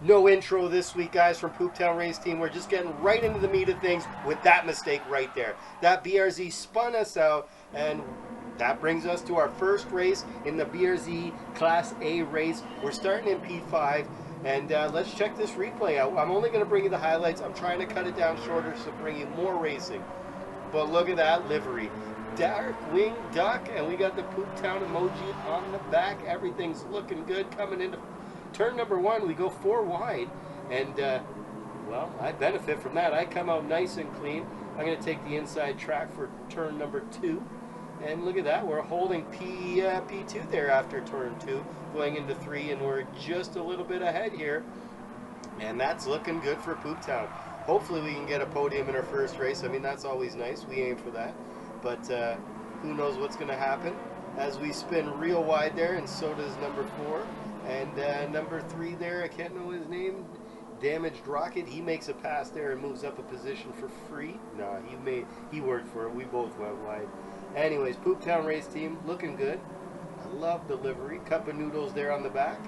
No intro this week, guys, from Pooptown Race Team. We're just getting right into the meat of things with that mistake right there. That BRZ spun us out, and that brings us to our first race in the BRZ Class A race. We're starting in P5, and let's check this replay out. I'm only going to bring you the highlights. I'm trying to cut it down shorter to bring you more racing. But look at that livery. Dark wing duck, and we got the Pooptown emoji on the back. Everything's looking good coming into turn number one. We go 4 wide, and well, I benefit from that. I come out nice and clean. I'm going to take the inside track for turn number 2, and look at that. We're holding P2 there after turn 2, going into 3, and we're just a little bit ahead here, and that's looking good for Pooptown. Hopefully we can get a podium in our first race. I mean, that's always nice. We aim for that, but who knows what's going to happen as we spin real wide there, and so does number 4. And number 3 there, I can't know his name, Damaged Rocket. He makes a pass there and moves up a position for free. No, he worked for it. We both went wide. Anyways, Pooptown Race Team looking good. I love the livery. Cup of noodles there on the back.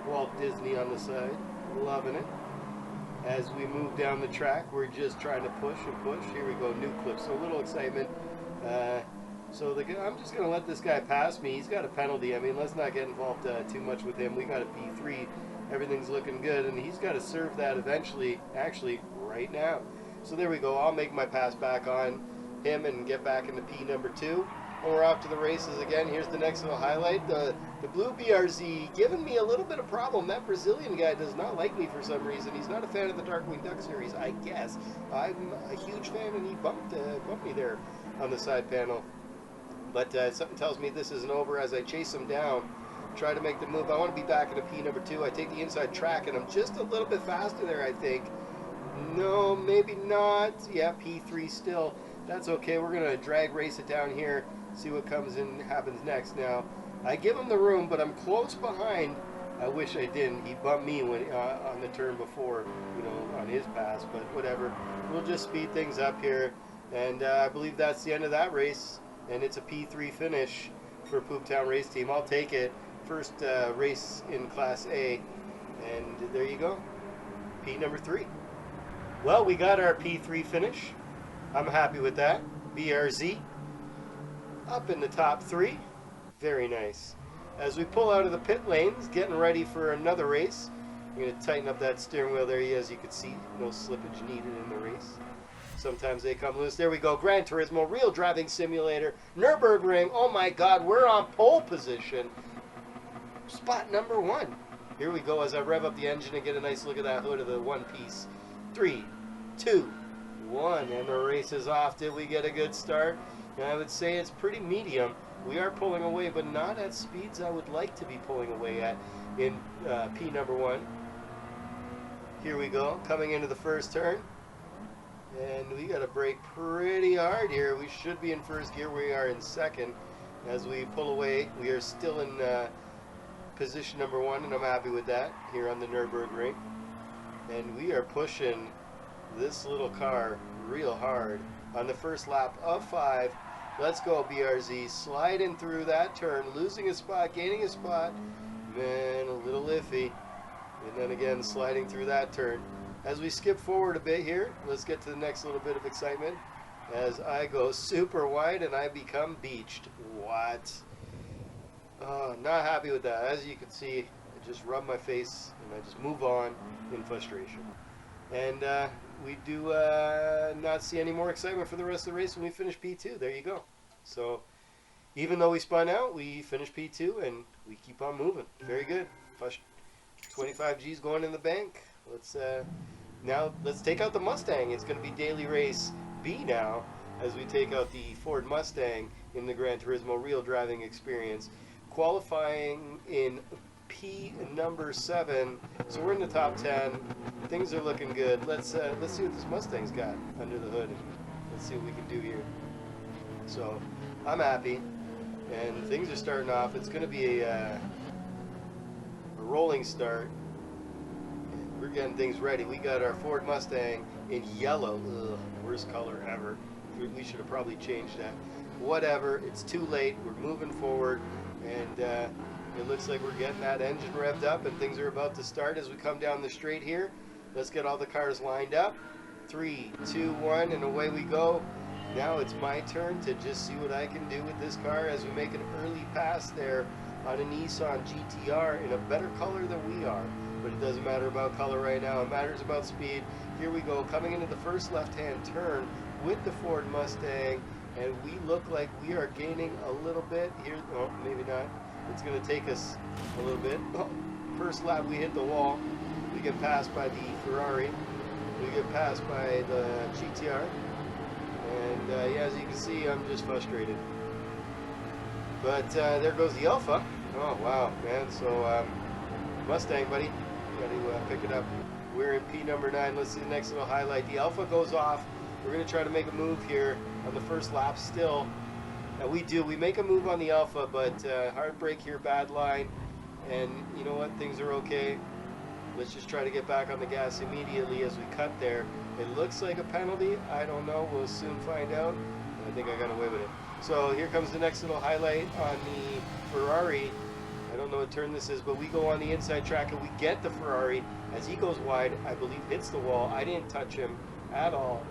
Walt Disney on the side. Loving it. As we move down the track, we're just trying to push and push. Here we go, new clip. So a little excitement. I'm just going to let this guy pass me. He's got a penalty. I mean, let's not get involved too much with him. We got a P3. Everything's looking good, and he's got to serve that eventually, actually right now. So there we go. I'll make my pass back on him and get back into P number 2. And we're off to the races again. Here's the next little highlight. The blue BRZ giving me a little bit of problem. That Brazilian guy does not like me for some reason. He's not a fan of the Darkwing Duck series, I guess. I'm a huge fan, and he bumped me there on the side panel. But something tells me this isn't over as I chase him down, try to make the move. I want to be back in a P number 2. I take the inside track, and I'm just a little bit faster there, I think. No, maybe not. Yeah, P3 still. That's okay. We're going to drag race it down here, see what comes in happens next. Now, I give him the room, but I'm close behind. I wish I didn't. He bumped me when on the turn before, on his pass, but whatever. We'll just speed things up here, and I believe that's the end of that race. And it's a P3 finish for Pooptown Race Team. I'll take it. First race in Class A. And there you go. P number 3. Well, we got our P3 finish. I'm happy with that. BRZ up in the top 3. Very nice. As we pull out of the pit lanes, getting ready for another race. I'm going to tighten up that steering wheel there, as you can see. No slippage needed in the race. Sometimes they come loose. There we go. Gran Turismo, real driving simulator. Nürburgring. Oh my God, we're on pole position. Spot number 1. Here we go as I rev up the engine and get a nice look at that hood of the one piece. 3, 2, 1. And the race is off. Did we get a good start? And I would say it's pretty medium. We are pulling away, but not at speeds I would like to be pulling away at in P number 1. Here we go. Coming into the first turn. And we got to brake pretty hard here. We should be in first gear. We are in second. As we pull away, we are still in position number 1, and I'm happy with that here on the Nürburgring. And we are pushing this little car real hard on the first lap of 5. Let's go, BRZ. Sliding through that turn, losing a spot, gaining a spot. Man, a little iffy. And then again, sliding through that turn. As we skip forward a bit here, let's get to the next little bit of excitement. As I go super wide and I become beached. What? Not happy with that. As you can see, I just rub my face and I just move on in frustration. And we do not see any more excitement for the rest of the race when we finish P2. There you go. So even though we spun out, we finished P2 and we keep on moving. Very good. 25 G's going in the bank. Now let's take out the Mustang. It's going to be daily race B now, as we take out the Ford Mustang in the Gran Turismo Real Driving Experience, qualifying in P number 7. So we're in the top 10. Things are looking good. Let's see what this Mustang's got under the hood. Let's see what we can do here. So I'm happy, and things are starting off. It's going to be a rolling start. We're getting things ready. We got our Ford Mustang in yellow. Ugh, worst color ever. We should have probably changed that. Whatever, it's too late. We're moving forward, and It looks like we're getting that engine revved up and things are about to start as we come down the straight here. Let's get all the cars lined up. 3, 2, 1, and away we go. Now it's my turn to just see what I can do with this car as we make an early pass there on a Nissan GTR in a better color than we are. But it doesn't matter about color right now. It matters about speed. Here we go, coming into the first left-hand turn with the Ford Mustang, and we look like we are gaining a little bit here. Oh, maybe not. It's going to take us a little bit. Oh, first lap we hit the wall. We get passed by the Ferrari. We get passed by the GTR. And yeah, as you can see, I'm just frustrated. But there goes the Alpha. Oh, wow, man. So, Mustang, buddy, you got to pick it up. We're in P number 9. Let's see the next little highlight. The Alpha goes off. We're going to try to make a move here on the first lap still. And we do. We make a move on the Alpha, but hard brake here, bad line. And you know what? Things are okay. Let's just try to get back on the gas immediately as we cut there. It looks like a penalty. I don't know. We'll soon find out. I think I got away with it. So here comes the next little highlight on the Ferrari. I don't know what turn this is, but we go on the inside track and we get the Ferrari as he goes wide. I believe hits the wall. I didn't touch him at all.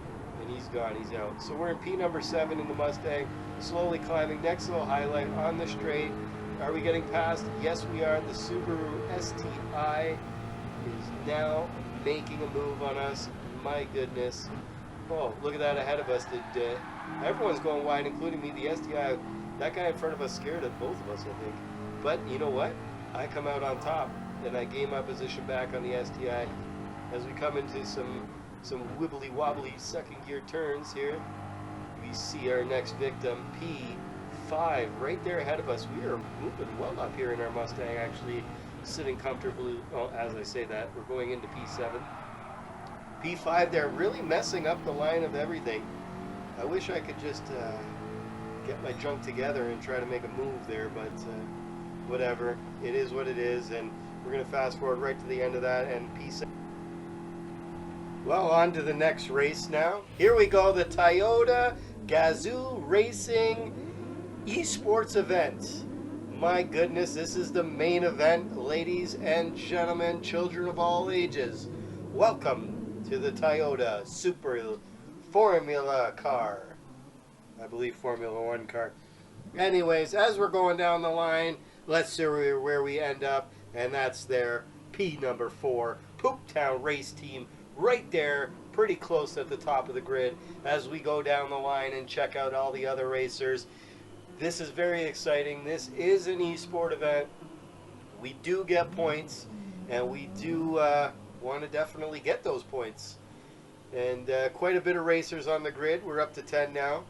And he's gone, he's out. So we're in P number 7 in the Mustang, slowly climbing. Next little highlight on the straight. Are we getting past? Yes, we are. The Subaru STI is now making a move on us. My goodness. Oh, look at that ahead of us. Everyone's going wide, including me. The STI, that guy in front of us scared of both of us, I think. But you know what? I come out on top, and I gain my position back on the STI as we come into some wibbly wobbly second gear turns here. We see our next victim, P5, right there ahead of us. We are moving well up here in our Mustang, actually sitting comfortably. Well, as I say that, we're going into P7. P5 there, really messing up the line of everything. I wish I could just get my junk together and try to make a move there, but whatever. It is what it is, and we're going to fast forward right to the end of that, and P7. Well, on to the next race now. Here we go, the Toyota Gazoo Racing Esports event. My goodness, this is the main event, ladies and gentlemen, children of all ages. Welcome to the Toyota Super Formula car. I believe Formula 1 car. Anyways, as we're going down the line, let's see where we end up, and that's there, P number 4, Pooptown Race Team. Right there, pretty close at the top of the grid as we go down the line and check out all the other racers. This is very exciting. This is an esport event. We do get points, and we do want to definitely get those points. And quite a bit of racers on the grid. We're up to 10 now.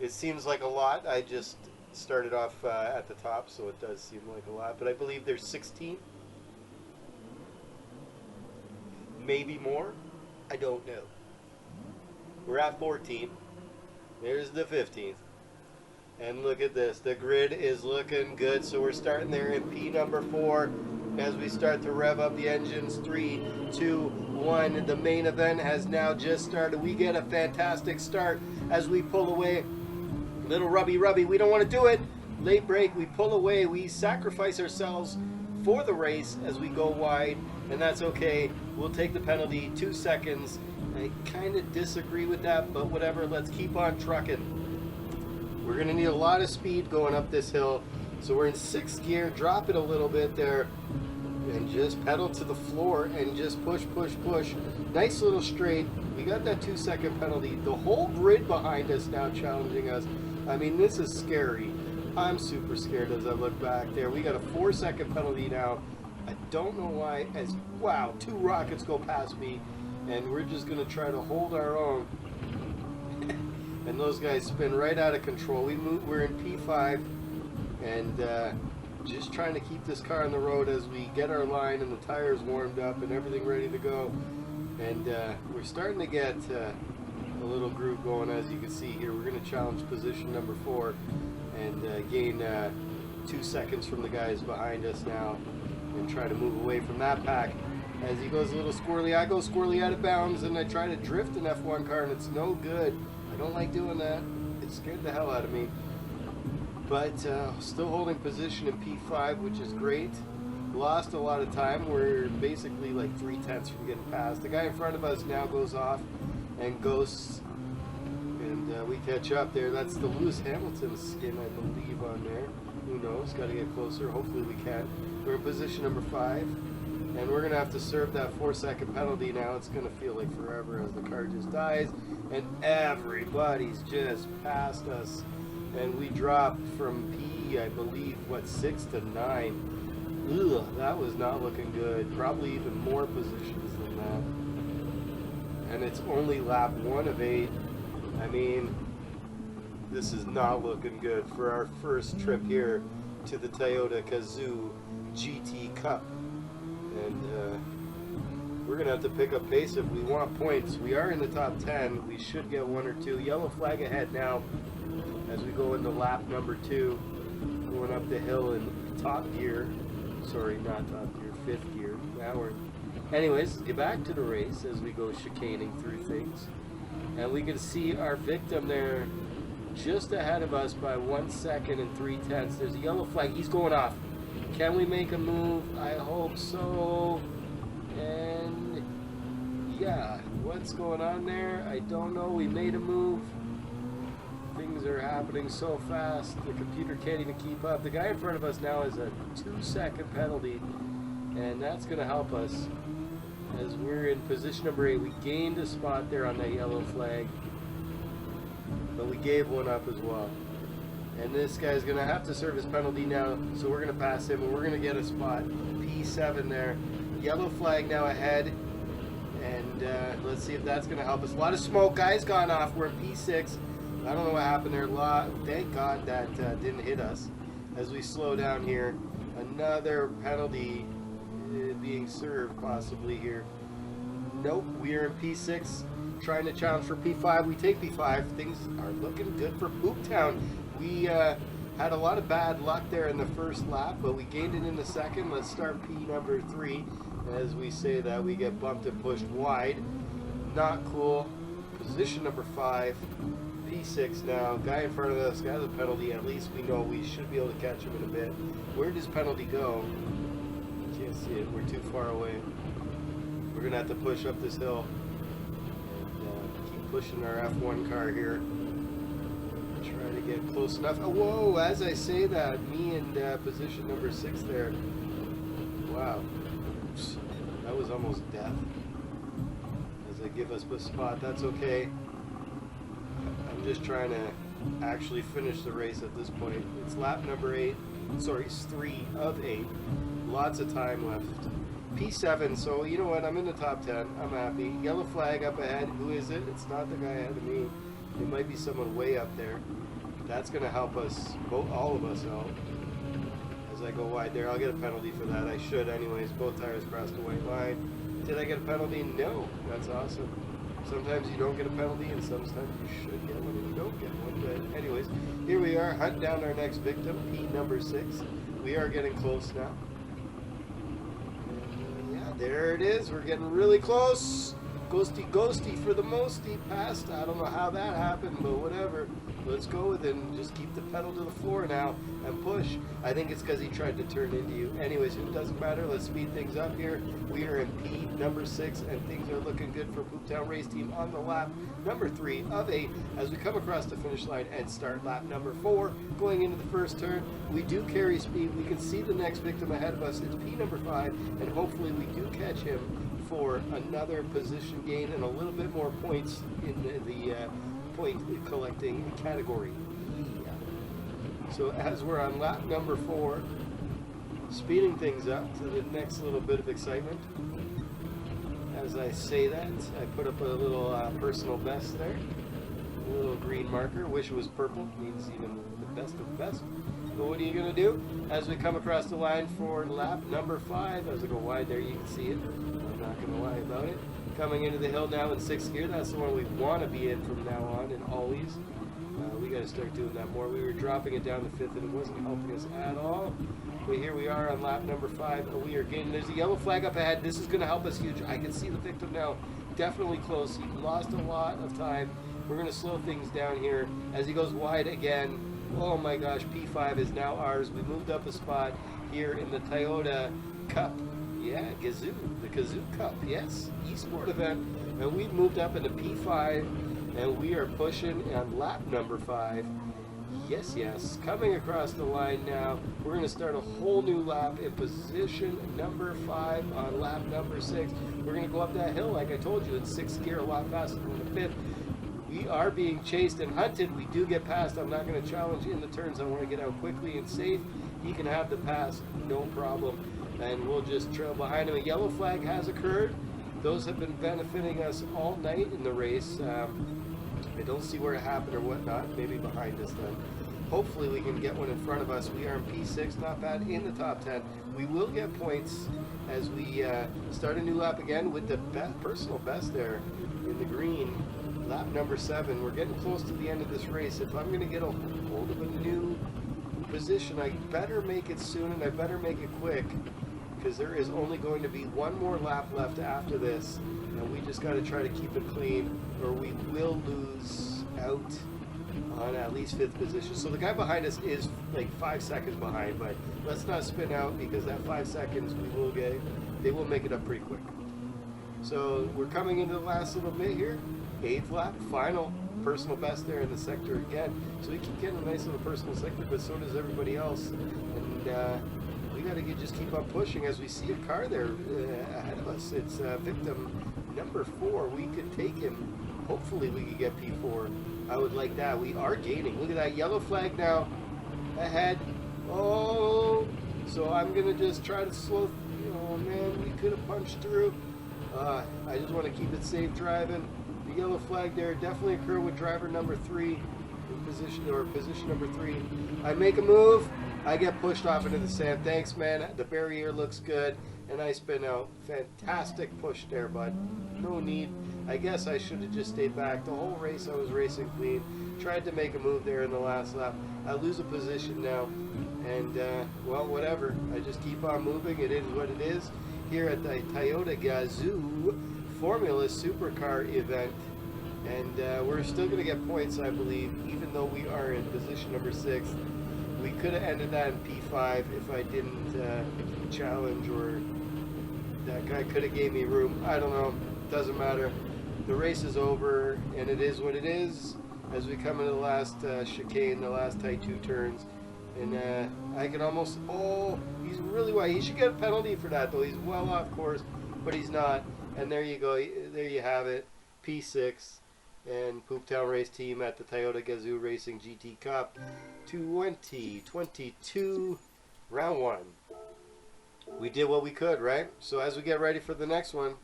It seems like a lot. I just started off at the top, so it does seem like a lot. But I believe there's 16. Maybe more. I don't know. We're at 14. There's the 15th. And look at this. The grid is looking good. So we're starting there in P number 4 as we start to rev up the engines. 3, 2, 1. The main event has now just started. We get a fantastic start as we pull away. Little rubby. We don't want to do it. Late break. We pull away. We sacrifice ourselves for the race as we go wide. And that's okay. We'll take the penalty, 2 seconds. I kind of disagree with that, but whatever. Let's keep on trucking. We're going to need a lot of speed going up this hill. So we're in 6th gear. Drop it a little bit there. And just pedal to the floor and just push. Nice little straight. We got that 2-second penalty. The whole grid behind us now challenging us. I mean, this is scary. I'm super scared as I look back there. We got a 4-second penalty now. I don't know why. Wow, 2 rockets go past me, and we're just going to try to hold our own. And those guys spin right out of control. We're in P5, and just trying to keep this car on the road as we get our line and the tires warmed up and everything ready to go. And we're starting to get a little groove going, as you can see here. We're going to challenge position number 4 and gain 2 seconds from the guys behind us now, and try to move away from that pack. As he goes a little squirrely, I go squirrely out of bounds, and I try to drift an F1 car, and it's no good. I don't like doing that. It scared the hell out of me. But still holding position in P5, which is great. Lost a lot of time. We're basically like 3/10 from getting past. The guy in front of us now goes off and ghosts, and we catch up there. That's the Lewis Hamilton skin, I believe, on there. Who knows? Got to get closer. Hopefully we can. We're in position number 5, and we're going to have to serve that 4-second penalty now. It's going to feel like forever as the car just dies, and everybody's just past us. And we dropped from P, I believe, what, 6 to 9. Ugh, that was not looking good. Probably even more positions than that. And it's only lap 1 of 8. I mean, this is not looking good for our first trip here to the Toyota Gazoo GT Cup. And we're going to have to pick up pace if we want points. We are in the top 10. We should get 1 or 2. Yellow flag ahead now as we go into lap number 2. Going up the hill in top gear. Sorry, not top gear, 5th gear. Now we're... Anyways, get back to the race as we go chicaning through things. And we can see our victim there just ahead of us by 1 second and 3/10. There's a yellow flag. He's going off. Can we make a move? I hope so. And yeah, what's going on there? I don't know. We made a move. Things are happening so fast. The computer can't even keep up. The guy in front of us now has a 2-second penalty, and that's going to help us as we're in position number 8. We gained a spot there on that yellow flag, but we gave one up as well. And this guy's going to have to serve his penalty now, so we're going to pass him, and we're going to get a spot. P7 there. Yellow flag now ahead, and let's see if that's going to help us. A lot of smoke. Guy's gone off. We're in P6. I don't know what happened there. Thank God that didn't hit us. As we slow down here, another penalty being served possibly here. Nope, we are in P6, trying to challenge for P5. We take P5. Things are looking good for Pooptown. We had a lot of bad luck there in the first lap, but we gained it in the second. Let's start P number 3. As we say that, we get bumped and pushed wide. Not cool. Position number 5. P6 now. Guy in front of us got a penalty. At least we know we should be able to catch him in a bit. Where does penalty go? Can't see it. We're too far away. We're going to have to push up this hill. And keep pushing our F1 car here. Try to get close enough. Oh, whoa, as I say that, me in position number 6 there. Wow. That was almost death. As they give us a spot. That's okay. Just trying to actually finish the race at this point. It's lap number 8. Sorry, it's 3 of 8. Lots of time left. P7, so you know what? I'm in the top 10. I'm happy. Yellow flag up ahead. Who is it? It's not the guy ahead of me. It might be someone way up there. That's going to help us, all of us out. As I go wide there, I'll get a penalty for that. I should anyways. Both tires crossed the white line. Did I get a penalty? No. That's awesome. Sometimes you don't get a penalty, and sometimes you should get one and you don't get one. But anyways, here we are, hunt down our next victim, P number 6. We are getting close now. And, yeah, there it is. We're getting really close. Ghosty, ghosty for the mosty. Passed. I don't know how that happened, but whatever. Let's go with it and just keep the pedal to the floor now and push. I think it's because he tried to turn into you. Anyways, it doesn't matter. Let's speed things up here. We are in P number 6, and things are looking good for Pooptown Race Team on the lap number 3 of 8 as we come across the finish line and start lap number 4. Going into the first turn, we do carry speed. We can see the next victim ahead of us. It's P number 5, and hopefully we do catch him for another position gain and a little bit more points in the point collecting category. Yeah. So as we're on lap number 4, speeding things up to the next little bit of excitement. As I say that, I put up a little personal best there. A little green marker. Wish it was purple. Means even the best of the best. But what are you going to do? As we come across the line for lap number 5, as I go wide there, you can see it. I'm not going to lie about it. Coming into the hill now in 6th gear. That's the one we want to be in from now on and always. We got to start doing that more. We were dropping it down to 5th and it wasn't helping us at all. But here we are on lap number 5. We are gaining. There's a yellow flag up ahead. This is going to help us huge. I can see the victim now. Definitely close. He lost a lot of time. We're going to slow things down here as he goes wide again. Oh my gosh, P5 is now ours. We moved up a spot here in the Toyota Cup. Yeah, Gazoo, the Gazoo Cup, yes, esport event. And we've moved up into P5, and we are pushing on lap number 5. Yes, yes, coming across the line now. We're going to start a whole new lap in position number 5 on lap number 6. We're going to go up that hill, like I told you, in 6th gear, a lot faster than the 5th. We are being chased and hunted. We do get past. I'm not going to challenge in the turns. I want to get out quickly and safe. He can have the pass, no problem. And we'll just trail behind him. A yellow flag has occurred. Those have been benefiting us all night in the race. I don't see where it happened or whatnot. Maybe behind us then. Hopefully we can get one in front of us. We are in P6, not bad, in the top 10. We will get points as we start a new lap again with the personal best there in the green. Lap number 7. We're getting close to the end of this race. If I'm going to get a hold of a new position, I better make it soon, and I better make it quick, because there is only going to be one more lap left after this, and we just got to try to keep it clean, or we will lose out on at least 5th position. So the guy behind us is like 5 seconds behind, but let's not spin out, because that 5 seconds they will make it up pretty quick. So we're coming into the last little bit here. 8th lap, final personal best there in the sector again. So we keep getting a nice little personal sector, but so does everybody else. And we got to just keep on pushing as we see a car there ahead of us. It's victim number 4. We could take him. Hopefully we could get P4. I would like that. We are gaining. Look at that yellow flag now ahead. Oh, so I'm going to just try to slow. Oh man, we could have punched through. I just want to keep it safe driving. The yellow flag there definitely occurred with driver number 3 in position number 3. I make a move, I get pushed off into the sand. Thanks, man. The barrier looks good, and I spin out. Fantastic push there, bud. No need. I guess I should have just stayed back. The whole race I was racing clean. Tried to make a move there in the last lap. I lose a position now, and well, whatever. I just keep on moving. It is what it is. Here at the Toyota Gazoo Formula Supercar event, and we're still going to get points, I believe, even though we are in position number 6. We could have ended that in P5 if I didn't challenge, or that guy could have gave me room. I don't know. Doesn't matter. The race is over, and it is what it is as we come into the last chicane, the last tight 2 turns. And I can almost, oh, he's really wide. He should get a penalty for that, though. He's well off course, but he's not. And there you go. There you have it. P6 and Pooptown Race Team at the Toyota Gazoo Racing GT Cup 2022 round 1. We did what we could, right? So as we get ready for the next one,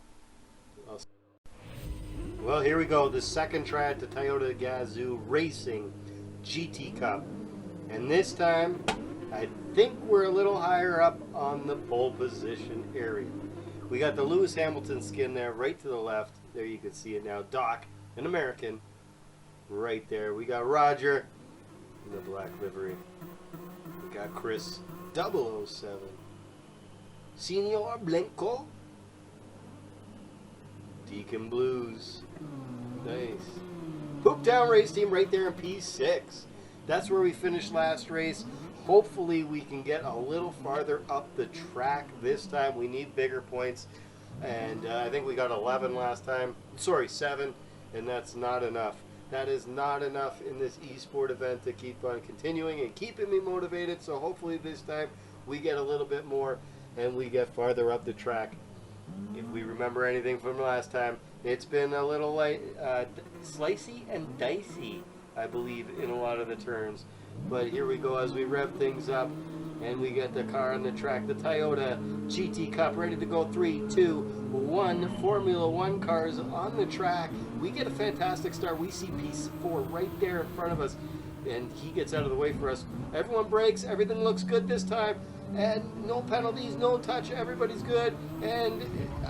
well, here we go. The second try at the Toyota Gazoo Racing GT Cup. And this time, I think we're a little higher up on the pole position area. We got the Lewis Hamilton skin there, right to the left. There you can see it now. Doc, an American, right there. We got Roger in the black livery. We got Chris 007. Senor Blanco. Deacon Blues. Nice. Pooptown Race Team right there in P6. That's where we finished last race. Hopefully we can get a little farther up the track this time. We need bigger points, and I think we got 11 last time. Sorry, 7, and that's not enough. That is not enough in this esport event to keep on continuing and keeping me motivated. So hopefully this time we get a little bit more and we get farther up the track. If we remember anything from last time, it's been a little like slicey and dicey, I believe, in a lot of the turns. But here we go as we rev things up, and we get the car on the track. The Toyota GT Cup ready to go. 3, 2, 1. Formula 1 cars on the track. We get a fantastic start. We see P4 right there in front of us, and he gets out of the way for us. Everyone brakes. Everything looks good this time. And no penalties, no touch, everybody's good. And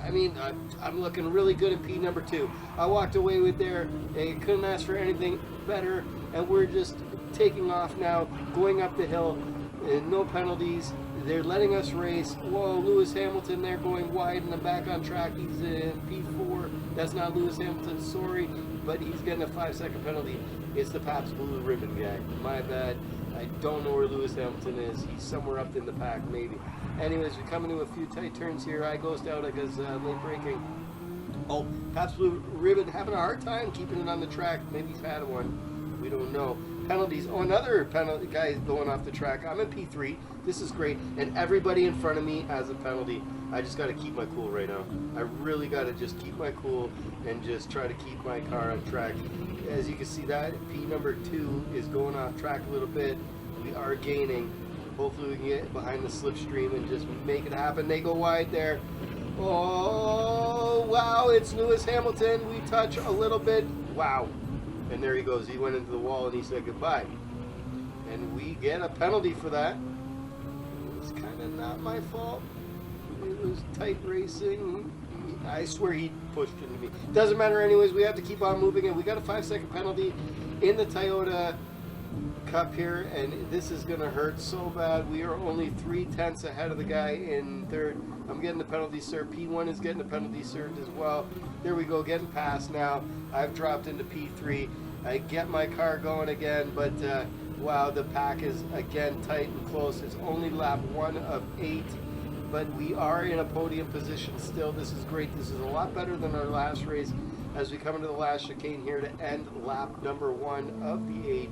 I mean, I'm looking really good in P number 2. I walked away with there. I couldn't ask for anything better. And we're just taking off now, going up the hill. And no penalties, they're letting us race. Whoa, Lewis Hamilton there going wide in the back on track. He's in P4. That's not Lewis Hamilton, sorry, but he's getting a 5-second penalty. It's the Pabst Blue Ribbon guy. My bad. I don't know where Lewis Hamilton is. He's somewhere up in the pack, maybe. Anyways, we come into a few tight turns here. I ghost out because late braking. Oh, Pabst Blue Ribbon having a hard time keeping it on the track. Maybe he's had one. We don't know. Penalties. Oh, another penalty guy going off the track. I'm in P3. This is great. And everybody in front of me has a penalty. I just got to keep my cool right now. I really got to just keep my cool and just try to keep my car on track. As you can see, that P number 2 is going off track a little bit. We are gaining. Hopefully we can get behind the slipstream and just make it happen. They go wide there. Oh, wow, it's Lewis Hamilton. We touch a little bit. Wow. And there he goes. He went into the wall and he said goodbye. And we get a penalty for that. It was kind of not my fault. It was tight racing. I swear he pushed into me. Doesn't matter anyways. We have to keep on moving. And we got a 5-second penalty in the Toyota Cup here. And this is going to hurt so bad. We are only 3/10 ahead of the guy in third. I'm getting the penalty served. P1 is getting the penalty served as well. There we go, getting past now. I've dropped into P3. I get my car going again, but wow, the pack is again tight and close. It's only lap 1 of 8, but we are in a podium position still. This is great. This is a lot better than our last race as we come into the last chicane here to end lap number 1 of the 8.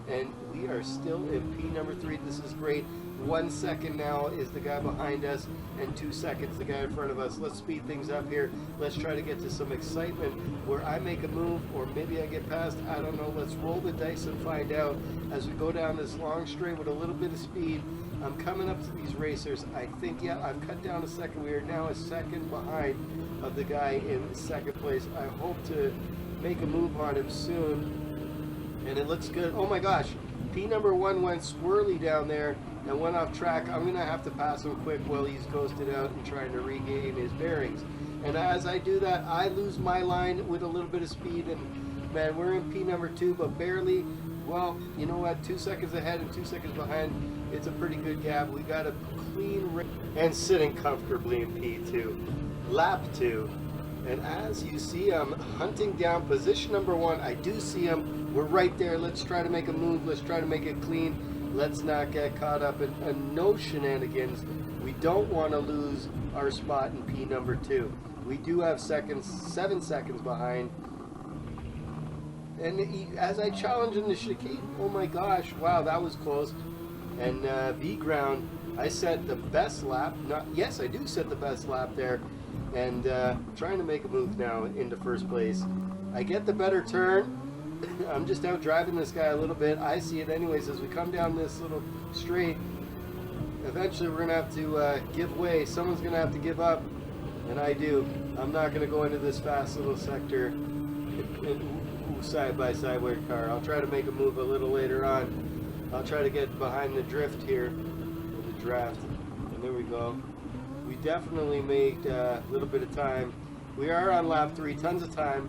And we are still in P number 3. This is great. 1 second now is the guy behind us, and 2 seconds the guy in front of us. Let's speed things up here. Let's try to get to some excitement where I make a move, or maybe I get past. I don't know. Let's roll the dice and find out as we go down this long straight with a little bit of speed. I'm coming up to these racers. I think, yeah, I've cut down a second. We are now a second behind of the guy in second place. I hope to make a move on him soon. And it looks good. Oh my gosh, P number 1 went swirly down there and went off track. I'm gonna have to pass him quick while he's ghosted out and trying to regain his bearings. And as I do that, I lose my line with a little bit of speed. And man, we're in P number 2, but barely. Well, you know what? 2 seconds ahead and 2 seconds behind. It's a pretty good gap. We got a clean race and sitting comfortably in P2, lap 2. And as you see, I'm hunting down position number 1. I do see him. We're right there. Let's try to make a move. Let's try to make it clean. Let's not get caught up in no shenanigans. We don't want to lose our spot in P number 2. We do have 7 seconds behind. And as I challenge in the chicane, oh my gosh, wow, that was close. And V ground, I set the best lap. Yes, I do set the best lap there. And trying to make a move now into first place. I get the better turn. I'm just out driving this guy a little bit. I see it anyways as we come down this little straight. Eventually we're going to have to give way. Someone's going to have to give up. And I do. I'm not going to go into this fast little sector side by side with a car. I'll try to make a move a little later on. I'll try to get behind the drift here. The draft. And there we go. We definitely made a little bit of time. We are on lap 3, tons of time.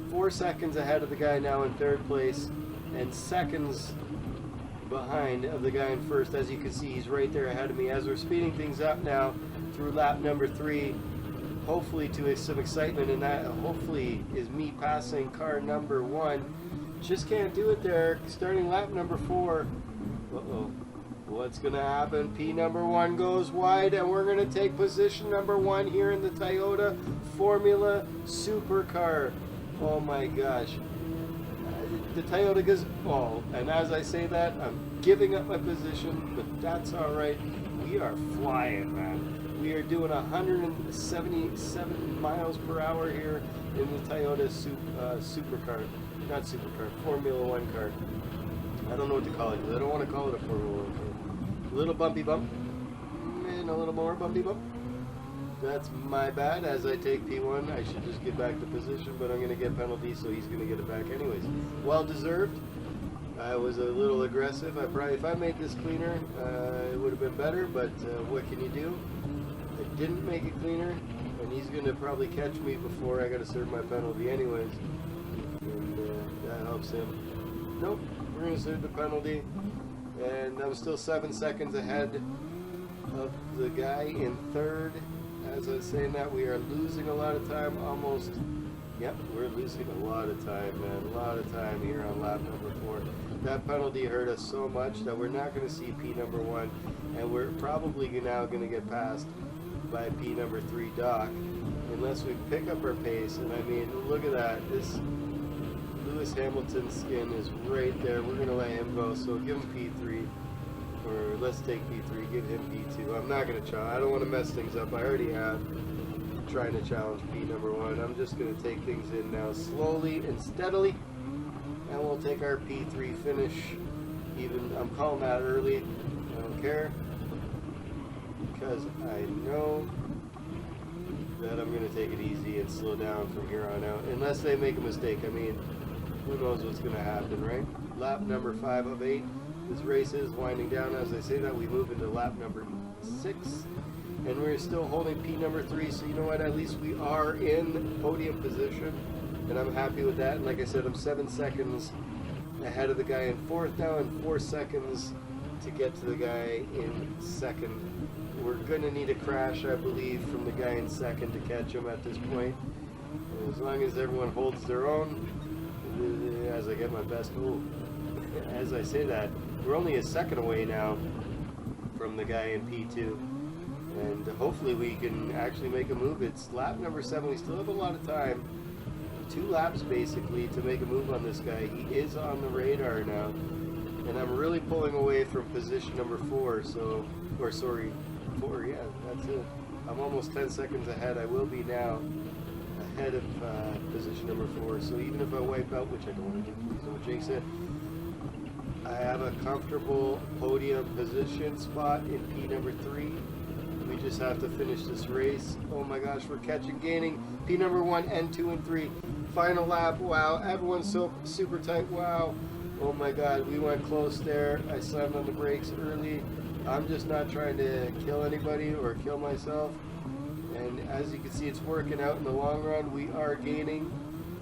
4 seconds ahead of the guy now in third place, and seconds behind of the guy in first. As you can see, he's right there ahead of me. As we're speeding things up now through lap number 3, hopefully to some excitement, and that hopefully is me passing car number 1. Just can't do it there. Starting lap number 4. Uh-oh. What's going to happen? P number 1 goes wide, and we're going to take position number 1 here in the Toyota Formula Supercar. Oh my gosh. The Toyota Gazoo. Oh, and as I say that, I'm giving up my position, but that's all right. We are flying, man. We are doing 177 miles per hour here in the Toyota Supercar. Not Supercar, Formula 1 car. I don't know what to call it. I don't want to call it a Formula 1 car. A little bumpy bump, and a little more bumpy bump. That's my bad. As I take P1, I should just get back to position, but I'm going to get penalties, so he's going to get it back anyways. Well deserved. I was a little aggressive. If I made this cleaner, it would have been better, but what can you do? I didn't make it cleaner, and he's going to probably catch me before I got to serve my penalty anyways, and that helps him. Nope, we're going to serve the penalty. And I'm still 7 seconds ahead of the guy in third. As I was saying that, we are losing a lot of time, almost. Yep, we're losing a lot of time, man. A lot of time here on lap number 4. That penalty hurt us so much that we're not going to see P number 1, and we're probably now going to get passed by P number 3 Doc, unless we pick up our pace. And I mean, look at that. This Lewis Hamilton skin is right there. We're going to let him go, so give him P3. Or let's take P3, give him P2. I'm not going to challenge. I don't want to mess things up. I already have trying to challenge P number 1. I'm just going to take things in now slowly and steadily. And we'll take our P3 finish. Even I'm calling that early. I don't care. Because I know that I'm going to take it easy and slow down from here on out. Unless they make a mistake. I mean, who knows what's going to happen, right? Lap number 5 of 8. This race is winding down. As I say that, we move into lap number 6. And we're still holding P number 3. So you know what? At least we are in podium position. And I'm happy with that. And like I said, I'm 7 seconds ahead of the guy in 4th now. And 4 seconds to get to the guy in 2nd. We're going to need a crash, I believe, from the guy in 2nd to catch him at this point. And as long as everyone holds their own, as I get my best move. As I say that, we're only a second away now from the guy in P2, and hopefully we can actually make a move. It's lap number 7. We still have a lot of time, 2 laps basically, to make a move on this guy. He is on the radar now, and I'm really pulling away from position number 4. So, or sorry, 4. Yeah, that's it. I'm almost 10 seconds ahead. I will be now ahead of position number 4. So even if I wipe out, which I don't want to do, please don't jinx it. I have a comfortable podium position spot in P number 3. We just have to finish this race. Oh my gosh, we're catching, gaining. P number 1 and 2 and 3. Final lap. Wow, everyone's so super tight. Wow. Oh my God, we went close there. I slammed on the brakes early. I'm just not trying to kill anybody or kill myself. And as you can see, it's working out in the long run. We are gaining.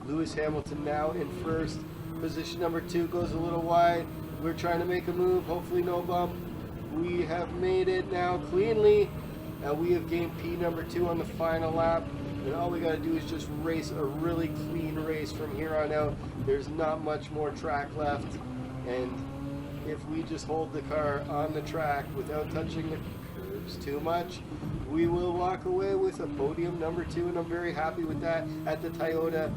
Lewis Hamilton now in 1st. Position number 2 goes a little wide. We're trying to make a move, hopefully no bump. We have made it now cleanly, and we have gained P number 2 on the final lap. And all we got to do is just race a really clean race from here on out. There's not much more track left, and if we just hold the car on the track without touching the curves too much, we will walk away with a podium number 2, and I'm very happy with that at the Toyota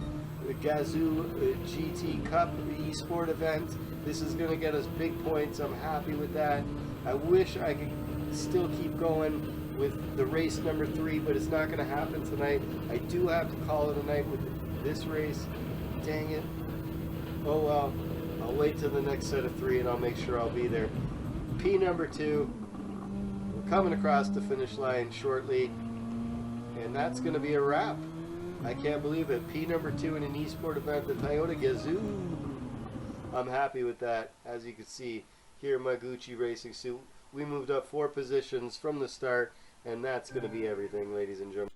Gazoo GT Cup eSport event. This is going to get us big points. I'm happy with that. I wish I could still keep going with the race number 3, but it's not going to happen tonight. I do have to call it a night with this race. Dang it. Oh well. I'll wait till the next set of 3 and I'll make sure I'll be there. P number 2. We're coming across the finish line shortly. And that's going to be a wrap. I can't believe it. P number 2 in an eSport event, the Toyota Gazoo. I'm happy with that. As you can see here in my Gucci racing suit, we moved up 4 positions from the start, and that's going to be everything, ladies and gentlemen.